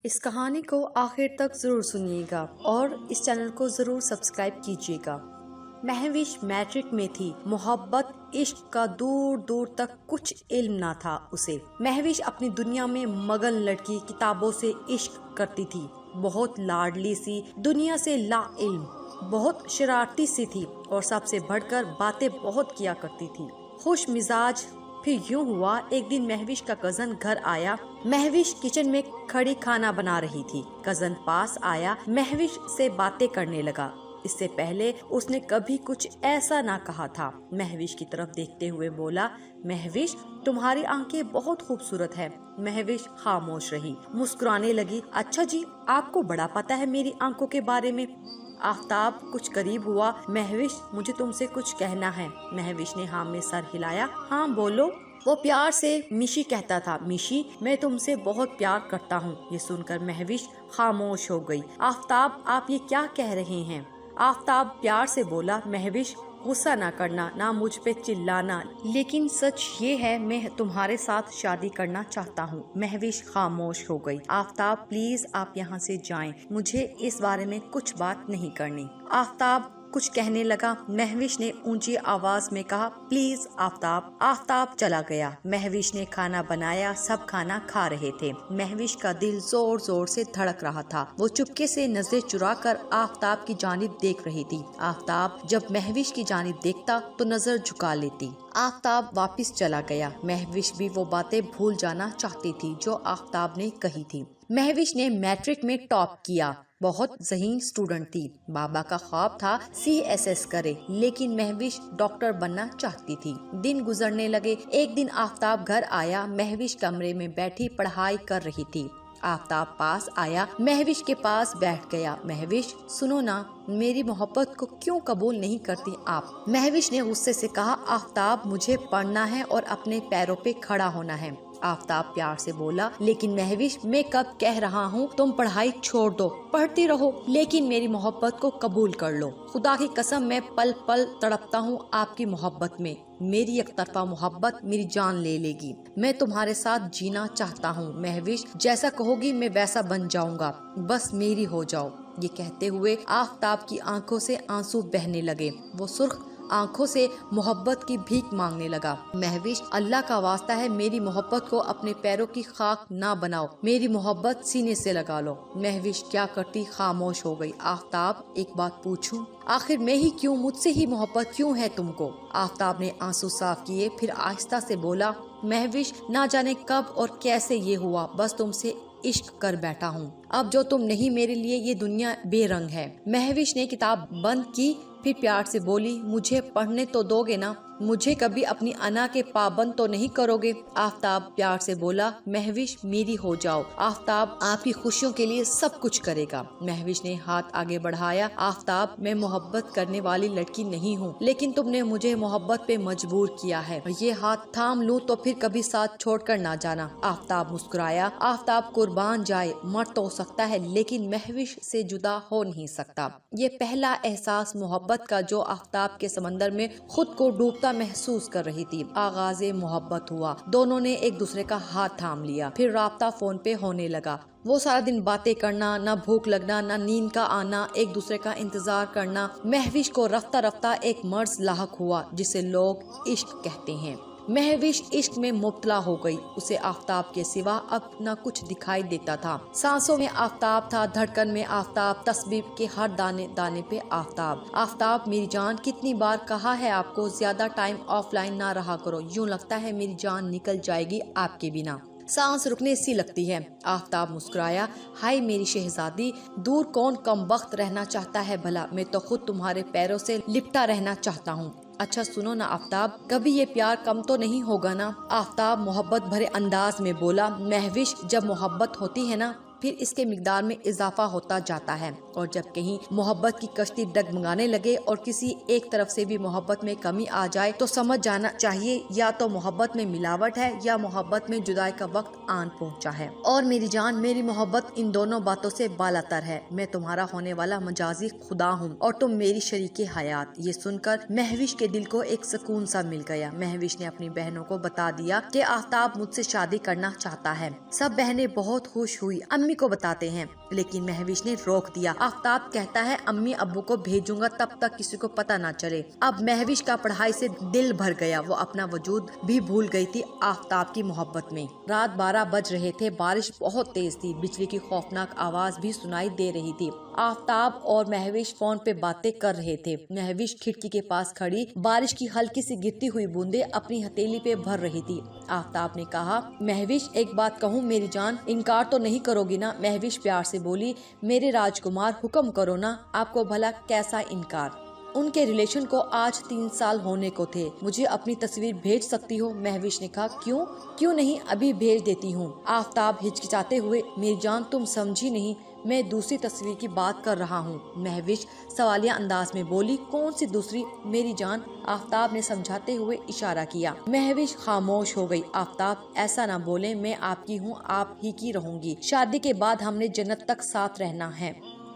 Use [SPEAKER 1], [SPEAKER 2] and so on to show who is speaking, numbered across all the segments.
[SPEAKER 1] اس کہانی کو آخر تک ضرور سنیے گا اور اس چینل کو ضرور سبسکرائب کیجیے گا۔ مہوش میٹرک میں تھی۔ محبت عشق کا دور دور تک کچھ علم نہ تھا اسے۔ مہوش اپنی دنیا میں مگن لڑکی کتابوں سے عشق کرتی تھی۔ بہت لاڈلی سی، دنیا سے لا علم، بہت شرارتی سی تھی اور سب سے بڑھ کر باتیں بہت کیا کرتی تھی۔ خوش مزاج۔ پھر یوں ہوا ایک دن مہوش کا کزن گھر آیا۔ مہوش کچن میں کھڑی کھانا بنا رہی تھی۔ کزن پاس آیا، مہوش سے باتیں کرنے لگا۔ اس سے پہلے اس نے کبھی کچھ ایسا نہ کہا تھا۔ مہوش کی طرف دیکھتے ہوئے بولا، مہوش تمہاری آنکھیں بہت خوبصورت ہے۔ مہوش خاموش رہی، مسکرانے لگی، اچھا جی، آپ کو بڑا پتا ہے میری آنکھوں کے بارے میں۔ آفتاب کچھ قریب ہوا، مہوش مجھے تم سے کچھ کہنا ہے۔ مہوش نے ہاں میں سر ہلایا، ہاں بولو۔ وہ پیار سے میشی کہتا تھا، میشی میں تم سے بہت پیار کرتا ہوں۔ یہ سن کر مہوش خاموش ہو گئی۔ آفتاب آپ یہ کیا کہہ رہے ہیں؟ آفتاب پیار سے بولا، مہوش غصہ نہ کرنا، نہ مجھ پہ چلانا، لیکن سچ یہ ہے میں تمہارے ساتھ شادی کرنا چاہتا ہوں۔ مہوش خاموش ہو گئی۔ آفتاب پلیز آپ یہاں سے جائیں، مجھے اس بارے میں کچھ بات نہیں کرنی۔ آفتاب کچھ کہنے لگا، مہوش نے اونچی آواز میں کہا، پلیز آفتاب۔ آفتاب چلا گیا۔ مہوش نے کھانا بنایا، سب کھانا کھا رہے تھے۔ مہوش کا دل زور زور سے دھڑک رہا تھا۔ وہ چپکے سے نظریں چرا کر آفتاب کی جانب دیکھ رہی تھی۔ آفتاب جب مہوش کی جانب دیکھتا تو نظر جھکا لیتی۔ آفتاب واپس چلا گیا۔ مہوش بھی وہ باتیں بھول جانا چاہتی تھی جو آفتاب نے کہی تھی۔ مہوش نے میٹرک میں ٹاپ کیا۔ بہت ذہین اسٹوڈنٹ تھی۔ بابا کا خواب تھا CSS کرے، لیکن مہوش ڈاکٹر بننا چاہتی تھی۔ دن گزرنے لگے۔ ایک دن آفتاب گھر آیا۔ مہوش کمرے میں بیٹھی پڑھائی کر رہی تھی۔ آفتاب پاس آیا، مہوش کے پاس بیٹھ گیا۔ مہوش سنو نا، میری محبت کو کیوں قبول نہیں کرتی آپ؟ مہوش نے غصے سے کہا، آفتاب مجھے پڑھنا ہے اور اپنے پیروں پہ کھڑا ہونا ہے۔ آفتاب پیار سے بولا، لیکن مہوش میں کب کہہ رہا ہوں تم پڑھائی چھوڑ دو، پڑھتی رہو، لیکن میری محبت کو قبول کر لو۔ خدا کی قسم میں پل پل تڑپتا ہوں آپ کی محبت میں۔ میری یک طرفہ محبت میری جان لے لے گی۔ میں تمہارے ساتھ جینا چاہتا ہوں مہوش، جیسا کہو گی میں ویسا بن جاؤں گا، بس میری ہو جاؤ۔ یہ کہتے ہوئے آفتاب کی آنکھوں سے آنسو بہنے لگے۔ وہ سرخ آنکھوں سے محبت کی بھیک مانگنے لگا۔ مہوش اللہ کا واسطہ ہے میری محبت کو اپنے پیروں کی خاک نہ بناؤ، میری محبت سینے سے لگا لو۔ مہوش کیا کرتی، خاموش ہو گئی۔ آفتاب ایک بات پوچھوں، آخر میں ہی کیوں، مجھ سے ہی محبت کیوں ہے تم کو؟ آفتاب نے آنسو صاف کیے، پھر آہستہ سے بولا، مہوش نہ جانے کب اور کیسے یہ ہوا، بس تم سے عشق کر بیٹھا ہوں۔ اب جو تم نہیں، میرے لیے یہ دنیا بے رنگ ہے۔ مہوش نے کتاب بند کی، پھر پیار سے بولی، مجھے پڑھنے تو دو گے نا؟ مجھے کبھی اپنی انا کے پابند تو نہیں کرو گے؟ آفتاب پیار سے بولا، مہوش میری ہو جاؤ، آفتاب آپ کی خوشیوں کے لیے سب کچھ کرے گا۔ مہوش نے ہاتھ آگے بڑھایا، آفتاب میں محبت کرنے والی لڑکی نہیں ہوں، لیکن تم نے مجھے محبت پہ مجبور کیا ہے۔ یہ ہاتھ تھام لوں تو پھر کبھی ساتھ چھوڑ کر نہ جانا۔ آفتاب مسکرایا۔ آفتاب قربان جائے، مر تو سکتا ہے لیکن مہوش سے جدا ہو نہیں سکتا۔ یہ پہلا احساس محبت کا جو آفتاب کے سمندر میں خود کو ڈوبتا محسوس کر رہی تھی۔ آغاز محبت ہوا۔ دونوں نے ایک دوسرے کا ہاتھ تھام لیا، پھر رابطہ فون پہ ہونے لگا۔ وہ سارا دن باتیں کرنا، نہ بھوک لگنا، نہ نیند کا آنا، ایک دوسرے کا انتظار کرنا۔ مہوش کو رفتہ رفتہ ایک مرض لاحق ہوا جسے لوگ عشق کہتے ہیں۔ مہوش عشق میں مبتلا ہو گئی۔ اسے آفتاب کے سوا اب نہ کچھ دکھائی دیتا تھا۔ سانسوں میں آفتاب تھا، دھڑکن میں آفتاب، تسبیح کے ہر دانے دانے پہ آفتاب۔ آفتاب میری جان، کتنی بار کہا ہے آپ کو زیادہ ٹائم آف لائن نہ رہا کرو، یوں لگتا ہے میری جان نکل جائے گی آپ کے بنا، سانس رکنے سی لگتی ہے۔ آفتاب مسکرایا، ہائے میری شہزادی، دور کون کم وقت رہنا چاہتا ہے بھلا، میں تو خود تمہارے پیروں سے لپٹا رہنا چاہتا ہوں۔ اچھا سنو نا آفتاب، کبھی یہ پیار کم تو نہیں ہوگا نا؟ آفتاب محبت بھرے انداز میں بولا، مہوش جب محبت ہوتی ہے نا پھر اس کے مقدار میں اضافہ ہوتا جاتا ہے، اور جب کہیں محبت کی کشتی ڈگمگانے لگے اور کسی ایک طرف سے بھی محبت میں کمی آ جائے تو سمجھ جانا چاہیے یا تو محبت میں ملاوٹ ہے یا محبت میں جدائی کا وقت آن پہنچا ہے۔ اور میری جان، میری محبت ان دونوں باتوں سے بالاتر ہے۔ میں تمہارا ہونے والا مجازی خدا ہوں اور تم میری شریک حیات۔ یہ سن کر مہوش کے دل کو ایک سکون سا مل گیا۔ مہوش نے اپنی بہنوں کو بتا دیا کہ آفتاب مجھ سے شادی کرنا چاہتا ہے۔ سب بہنیں بہت خوش ہوئی۔ امی امی کو بتاتے ہیں، لیکن مہوش نے روک دیا۔ آفتاب کہتا ہے امی ابو کو بھیجوں گا تب تک کسی کو پتہ نہ چلے۔ اب مہوش کا پڑھائی سے دل بھر گیا، وہ اپنا وجود بھی بھول گئی تھی آفتاب کی محبت میں۔ رات 12 بج رہے تھے، بارش بہت تیز تھی، بجلی کی خوفناک آواز بھی سنائی دے رہی تھی۔ آفتاب اور مہوش فون پہ باتیں کر رہے تھے۔ مہوش کھڑکی کے پاس کھڑی بارش کی ہلکی سی گرتی ہوئی بوندیں اپنی ہتھیلی پہ بھر رہی تھی۔ آفتاب نے کہا، مہوش ایک بات کہوں میری جان، انکار تو نہیں کرو گی نا؟ مہوش پیار سے بولی، میرے راجکمار حکم کرو نا، آپ کو بھلا کیسا انکار؟ ان کے ریلیشن کو آج 3 سال ہونے کو تھے، مجھے اپنی تصویر بھیج سکتی ہو؟ مہوش نے کہا، کیوں نہیں، ابھی بھیج دیتی ہوں۔ آفتاب ہچکچاتے ہوئے، میری جان تم سمجھی نہیں، میں دوسری تصویر کی بات کر رہا ہوں۔ مہوش سوالیہ انداز میں بولی، کون سی دوسری میری جان؟ آفتاب نے سمجھاتے ہوئے اشارہ کیا۔ مہوش خاموش ہو گئی۔ آفتاب ایسا نہ بولے، میں آپ کی ہوں، آپ ہی کی رہوں گی، شادی کے بعد ہم نے جنت تک ساتھ رہنا ہے،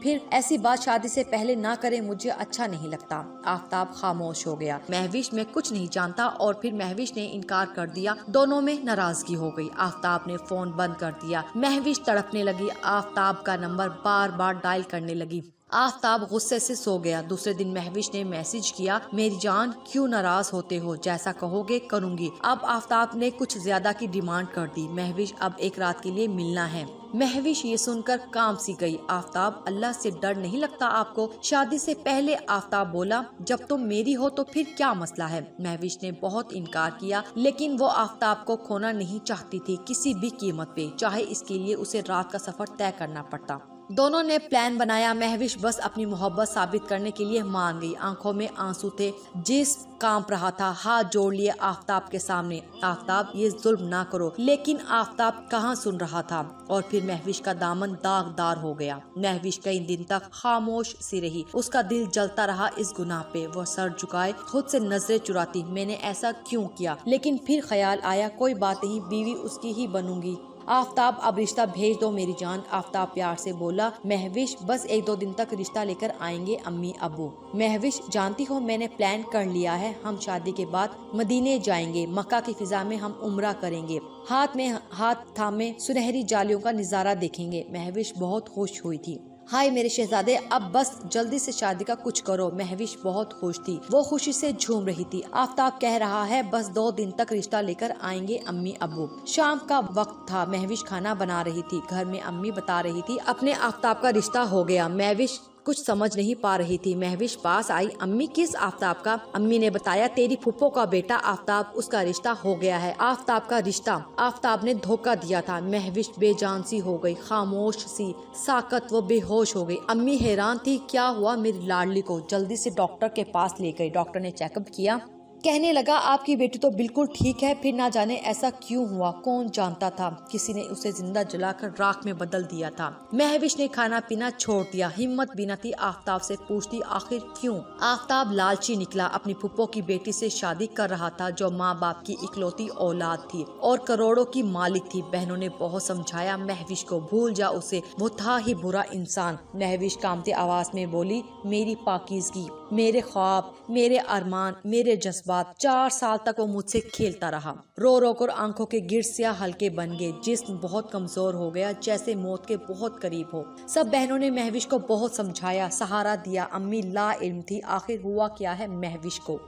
[SPEAKER 1] پھر ایسی بات شادی سے پہلے نہ کرے، مجھے اچھا نہیں لگتا۔ آفتاب خاموش ہو گیا، مہوش میں کچھ نہیں جانتا، اور پھر مہوش نے انکار کر دیا۔ دونوں میں ناراضگی ہو گئی۔ آفتاب نے فون بند کر دیا۔ مہوش تڑپنے لگی، آفتاب کا نمبر بار بار ڈائل کرنے لگی۔ آفتاب غصے سے سو گیا۔ دوسرے دن مہوش نے میسج کیا، میری جان کیوں ناراض ہوتے ہو، جیسا کہو گے کروں گی۔ اب آفتاب نے کچھ زیادہ کی ڈیمانڈ کر دی، مہوش اب ایک رات کے لیے ملنا ہے۔ مہوش یہ سن کر کام سی گئی۔ آفتاب، اللہ سے ڈر نہیں لگتا آپ کو؟ شادی سے پہلے آفتاب بولا، جب تم میری ہو تو پھر کیا مسئلہ ہے؟ مہوش نے بہت انکار کیا، لیکن وہ آفتاب کو کھونا نہیں چاہتی تھی کسی بھی قیمت پہ، چاہے اس کے لیے اسے رات کا سفر طے کرنا پڑتا۔ دونوں نے پلان بنایا، مہوش بس اپنی محبت ثابت کرنے کے لیے مان گئی۔ آنکھوں میں آنسو تھے، جس کانپ رہا تھا، ہاتھ جوڑ لیے آفتاب کے سامنے، آفتاب یہ ظلم نہ کرو، لیکن آفتاب کہاں سن رہا تھا، اور پھر مہوش کا دامن داغدار ہو گیا۔ مہوش کئی دن تک خاموش سی رہی، اس کا دل جلتا رہا اس گناہ پہ، وہ سر جھکائے خود سے نظریں چراتی، میں نے ایسا کیوں کیا؟ لیکن پھر خیال آیا، کوئی بات نہیں، بیوی اس کی ہی بنوں گی۔ آفتاب اب رشتہ بھیج دو میری جان۔ آفتاب پیار سے بولا، مہوش بس 1-2 دن تک رشتہ لے کر آئیں گے امی ابو۔ مہوش، جانتی ہو میں نے پلان کر لیا ہے، ہم شادی کے بعد مدینے جائیں گے، مکہ کی فضا میں ہم عمرہ کریں گے، ہاتھ میں ہاتھ تھامے سنہری جالیوں کا نظارہ دیکھیں گے۔ مہوش بہت خوش ہوئی تھی، ہائے میرے شہزادے، اب بس جلدی سے شادی کا کچھ کرو۔ مہوش بہت خوش تھی، وہ خوشی سے جھوم رہی تھی۔ آفتاب کہہ رہا ہے، بس 2 دن تک رشتہ لے کر آئیں گے امی ابو۔ شام کا وقت تھا، مہوش کھانا بنا رہی تھی، گھر میں امی بتا رہی تھی اپنے آفتاب کا رشتہ ہو گیا۔ مہوش کچھ سمجھ نہیں پا رہی تھی۔ مہوش پاس آئی، امی کس آفتاب کا؟ امی نے بتایا، تیری پھپھو کا بیٹا آفتاب، اس کا رشتہ ہو گیا ہے۔ آفتاب کا رشتہ؟ آفتاب نے دھوکہ دیا تھا۔ مہوش بے جان سی ہو گئی، خاموش سی، ساکت، وہ بے ہوش ہو گئی۔ امی حیران تھی، کیا ہوا میری لاڈلی کو؟ جلدی سے ڈاکٹر کے پاس لے گئی۔ ڈاکٹر نے چیک اپ کیا، کہنے لگا، آپ کی بیٹی تو بالکل ٹھیک ہے، پھر نہ جانے ایسا کیوں ہوا، کون جانتا تھا، کسی نے اسے زندہ جلا کر راکھ میں بدل دیا تھا۔ مہوش نے کھانا پینا چھوڑ دیا، ہمت بھی نہ تھی آفتاب سے پوچھتی، آخر کیوں؟ آفتاب لالچی نکلا، اپنی پھپھو کی بیٹی سے شادی کر رہا تھا، جو ماں باپ کی اکلوتی اولاد تھی اور کروڑوں کی مالک تھی۔ بہنوں نے بہت سمجھایا مہوش کو، بھول جا اسے، وہ تھا ہی برا انسان۔ مہوش کانپتی آواز میں بولی، میری پاکیزگی، میرے خواب، میرے ارمان، میرے جذبات، 4 سال تک وہ مجھ سے کھیلتا رہا۔ رو رو کر آنکھوں کے گرد سیاہ حلقے بن گئے، جسم بہت کمزور ہو گیا، جیسے موت کے بہت قریب ہو۔ سب بہنوں نے مہوش کو بہت سمجھایا، سہارا دیا، امی لا علم تھی آخر ہوا کیا ہے مہوش کو۔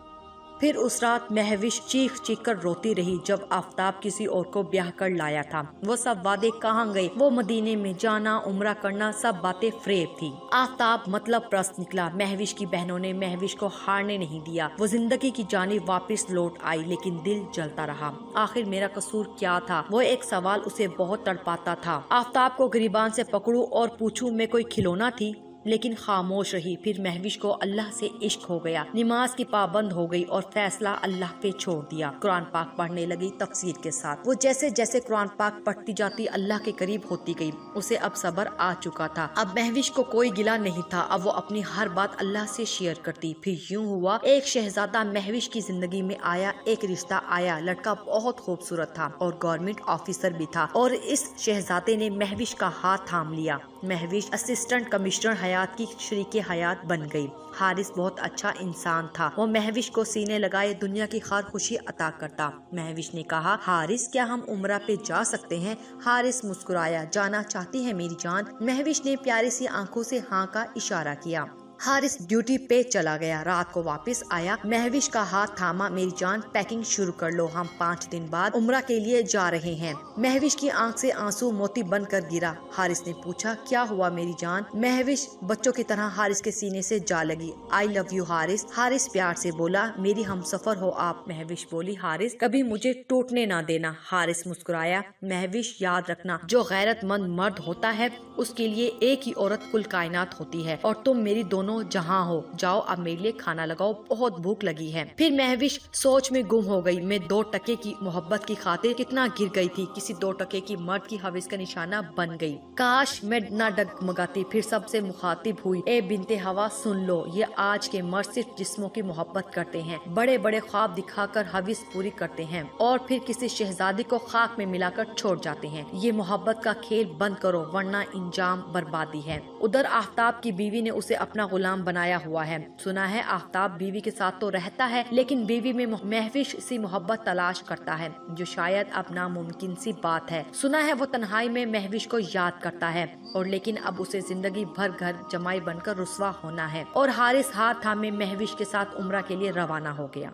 [SPEAKER 1] پھر اس رات مہوش چیخ چیخ کر روتی رہی، جب آفتاب کسی اور کو بیاہ کر لایا تھا۔ وہ سب وعدے کہاں گئے؟ وہ مدینے میں جانا، عمرہ کرنا، سب باتیں فریب تھی۔ آفتاب مطلب پرست نکلا۔ مہوش کی بہنوں نے مہوش کو ہارنے نہیں دیا، وہ زندگی کی جانب واپس لوٹ آئی، لیکن دل جلتا رہا۔ آخر میرا قصور کیا تھا؟ وہ ایک سوال اسے بہت تڑپاتا تھا۔ آفتاب کو گریبان سے پکڑوں اور پوچھوں، میں کوئی کھلونا تھی؟ لیکن خاموش رہی۔ پھر مہوش کو اللہ سے عشق ہو گیا، نماز کی پابند ہو گئی اور فیصلہ اللہ پہ چھوڑ دیا۔ قرآن پاک پڑھنے لگی تفسیر کے ساتھ۔ وہ جیسے جیسے قرآن پاک پڑھتی جاتی اللہ کے قریب ہوتی گئی۔ اسے اب صبر آ چکا تھا، اب مہوش کو کوئی گلہ نہیں تھا، اب وہ اپنی ہر بات اللہ سے شیئر کرتی۔ پھر یوں ہوا، ایک شہزادہ مہوش کی زندگی میں آیا، ایک رشتہ آیا، لڑکا بہت خوبصورت تھا اور گورنمنٹ آفیسر بھی تھا، اور اس شہزادے نے مہوش کا ہاتھ تھام لیا۔ مہوش اسسٹنٹ کمشنر حیا حیات کی شریک حیات بن گئی۔ حارث بہت اچھا انسان تھا، وہ مہوش کو سینے لگائے دنیا کی ہر خوشی عطا کرتا۔ مہوش نے کہا، حارث کیا ہم عمرہ پہ جا سکتے ہیں؟ حارث مسکرایا، جانا چاہتی ہے میری جان؟ مہوش نے پیاری سی آنکھوں سے ہاں کا اشارہ کیا۔ حارث ڈیوٹی پہ چلا گیا، رات کو واپس آیا، مہوش کا ہاتھ تھاما، میری جان پیکنگ شروع کر لو، ہم 5 دن بعد عمرہ کے لیے جا رہے ہیں۔ مہوش کی آنکھ سے آنسو موتی بن کر گرا۔ حارث نے پوچھا، کیا ہوا میری جان؟ مہوش بچوں کی طرح حارث کے سینے سے جا لگی۔ آئی لو یو حارث۔ حارث پیار سے بولا، میری ہم سفر ہو آپ۔ مہوش بولی، حارث کبھی مجھے ٹوٹنے نہ دینا۔ حارث مسکرایا، مہوش یاد رکھنا، جو غیرت مند مرد ہوتا ہے اس کے لیے ایک ہی عورت کل کائنات ہوتی ہے، اور تم میری دونوں جہاں ہو۔ جاؤ اب میرے لیے کھانا لگاؤ، بہت بھوک لگی ہے۔ پھر مہوش سوچ میں گم ہو گئی، میں 2 ٹکے کی محبت کی خاطر کتنا گر گئی تھی، کسی 2 ٹکے کی مرد کی حوث کا نشانہ بن گئی۔ کاش میں نہ ڈگمگاتی۔ پھر سب سے مخاطب ہوئی، اے بنت ہوا سن لو، یہ آج کے مرد صرف جسموں کی محبت کرتے ہیں، بڑے بڑے خواب دکھا کر حوث پوری کرتے ہیں اور پھر کسی شہزادی کو خاک میں ملا کر چھوڑ جاتے ہیں۔ یہ محبت کا کھیل بند کرو ورنہ انجام بربادی ہے۔ ادھر آفتاب کی بیوی نے اسے اپنا غلام بنایا ہوا ہے۔ سنا ہے آفتاب بیوی کے ساتھ تو رہتا ہے لیکن بیوی میں مہوش سی محبت تلاش کرتا ہے، جو شاید اب ناممکن سی بات ہے۔ سنا ہے وہ تنہائی میں مہوش کو یاد کرتا ہے، اور لیکن اب اسے زندگی بھر گھر جمائی بن کر رسوا ہونا ہے۔ اور حارث ہاتھ تھامے مہوش کے ساتھ عمرہ کے لیے روانہ ہو گیا۔